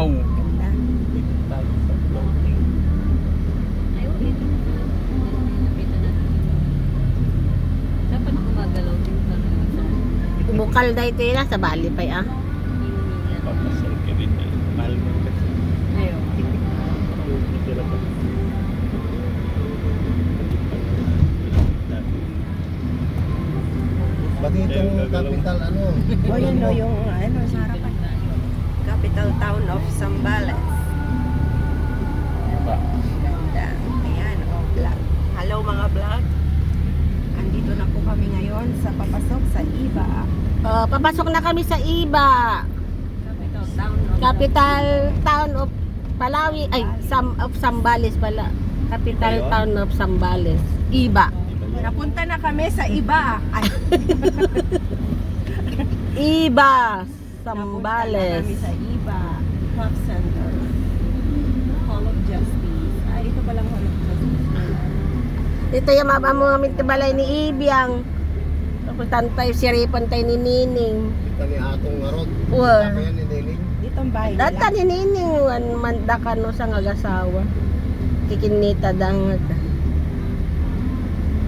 Wow. Ganda. Dito tayo sa floating. Ayaw, ito. Dito na. Dapat gumagalaw din sa Bukal na ito yun sa Bali pa ah. Papasal ka rin na. Mahal mo kasi. Ayaw. Dito lang ba? Pati itong capital ano. O yun no, yung ano sa harapan. Capital town of Zambales. Diba? Ganda. Ayan, vlog. Hello mga vlog. Andito na po kami ngayon sa papasok sa Iba. Papasok na kami sa Iba. Capital town of Palawi. Ay, of Zambales pala. Capital town of Zambales. Iba. Napunta na kami sa Iba. Ay. Iba. Zambales. Napunta na kami sa Iba. Health Center. Hall of Justice. Ay, ito palang Hall of Justice. Ito yung mga balay ni Ibiang. Taputan tayo, siripan tayo ni Nining. Kita ni Atong Arod. Wow. Kaya ni Niling. Dito ang bahay nila. Data ni Nining, manda ka no sa ngagasawa. Kikinita dangat.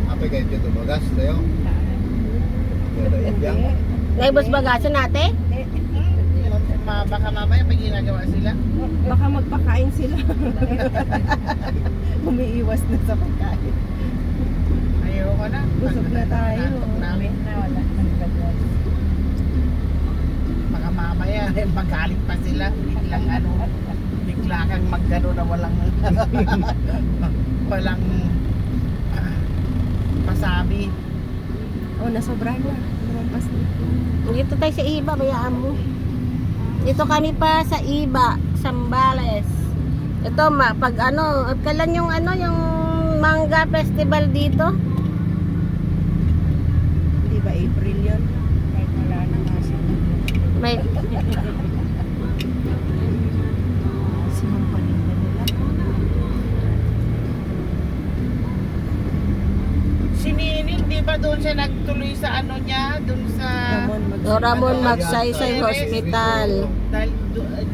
Apa kayo dito magas tayo? Pero ibang. Naibos bagasan natin? Baka mamaya may ginagawa sila. Baka magpakain sila. Umiiwas na sa pagkain. Ayoko na. Busog na tayo. Natok namin na wala. Baka mamaya magalit pa sila. Biglang ano. Bigla kang maggano na walang walang pasabi. Oh, nasobra na. Lumampas na. Dito tayo sa Iba, bayaan mo. Dito kami pa sa Iba, Zambales. Ito pag ano, kailan yung ano, yung manga festival dito? Di ba April yun? Kahit wala na kasi. May sinumpanin na nila. Si Nining, di ba doon siya nagtuloy sa ano niya? Doon sa... Ramon Magsaysay Hospital. Dahil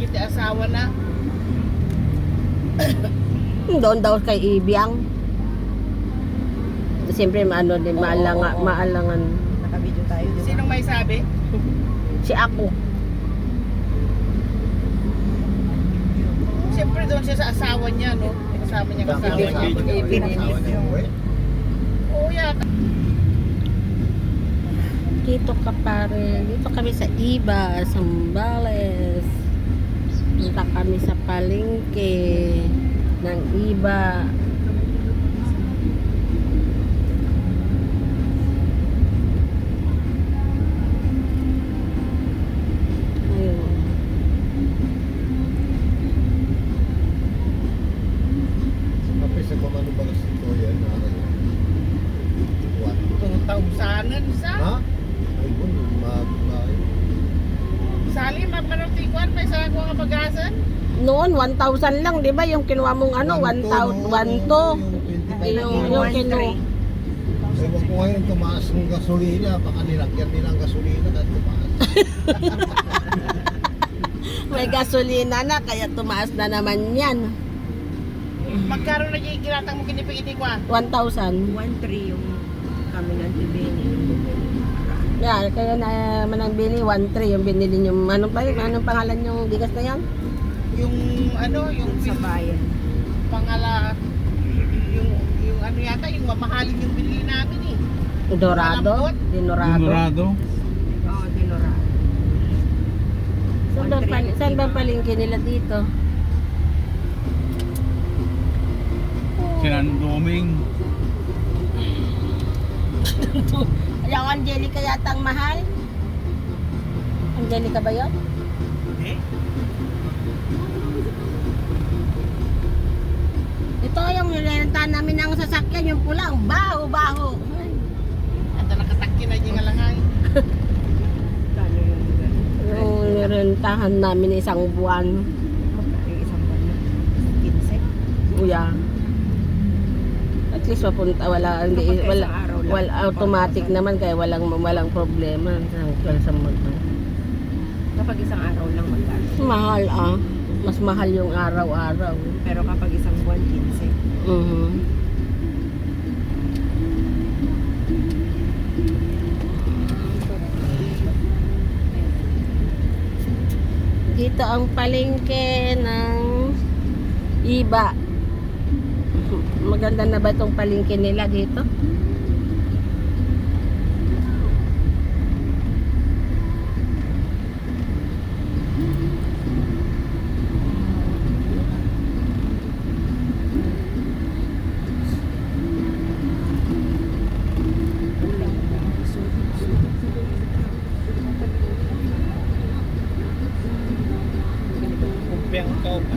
dito asawa na. Doon daw kay Ibiang. Siyempre ano din maalangan. Naka-video tayo. Sinong may sabi? Si ako. Siyempre doon siya sa asawa niya, no? Kasama niya kasama niya. Oo, yata. Dito ka pare. Dito kami sa Iba, Zambales. Punta kami sa palengke ng Iba. Ayun. Kapag sa pamano ba kasi ito yan? 2,000 sa? Ha? Ay, bun, mag-ay. Sali, mapanartikuan, may sa ako nga bagasan? Noon 1,000 lang, 'di ba? Yung kinuha mong ano, 1,200. Yung kinuha. Ay, wag ko ngayon tumaas ng gasolina. Baka nilagyan nila ang gasolina at tumaas. May gasolina na kaya tumaas na naman 'yan. Magkaroon na yung kinatang mo kinipigiti ko ah. 1,000. 1.3 yung kami ng Tibini. Yeah, kaya na manang bili 1,300 yung binili niyo. Anong pangalan yung bigas na 'yan? Yung ano, yung Sa bayan. pangala, yung ano yata, yung mamahalin yung binili namin eh. Dorado, Dinorado. Dorado. Oo, Dinora. Saan ba palengke nila dito? Sinandoming. Yung Angelica yata ang mahal? Angelica ba yun? Eh? Ito yung nilentahan namin ng sasakyan, yung pula, ang baho-baho. At nakatakki na yung alangay. Kano yung Yung nilentahan namin isang buwan. yung isang buwan na? 15? Kuya. At least mapunta, Kapag isang araw lang. wala automatic naman kaya walang problema sa mag. Kapag isang araw lang magkano? Mahal ah. Mas mahal yung araw-araw. Pero kapag isang buwan, 15. Mhm. Dito ang palengke ng iba. Maganda na ba itong palengke nila dito? Kumpiang ka pa.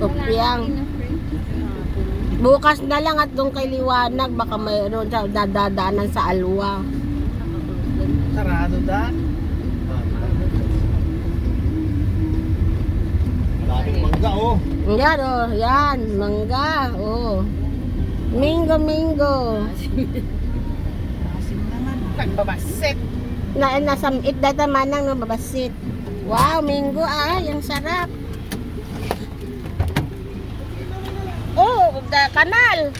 Upyang. Bukas na lang at doon kay Liwanag baka mayroon sa dadaanan sa Alwa. Sarado da. Daming mangga oh. Yan oh, yan, mangga, oh. Mingo. Asim naman. Nagbabasit. Nasa itdata manang no babasit. Wow, minggo ang sarap. Oh, kanal.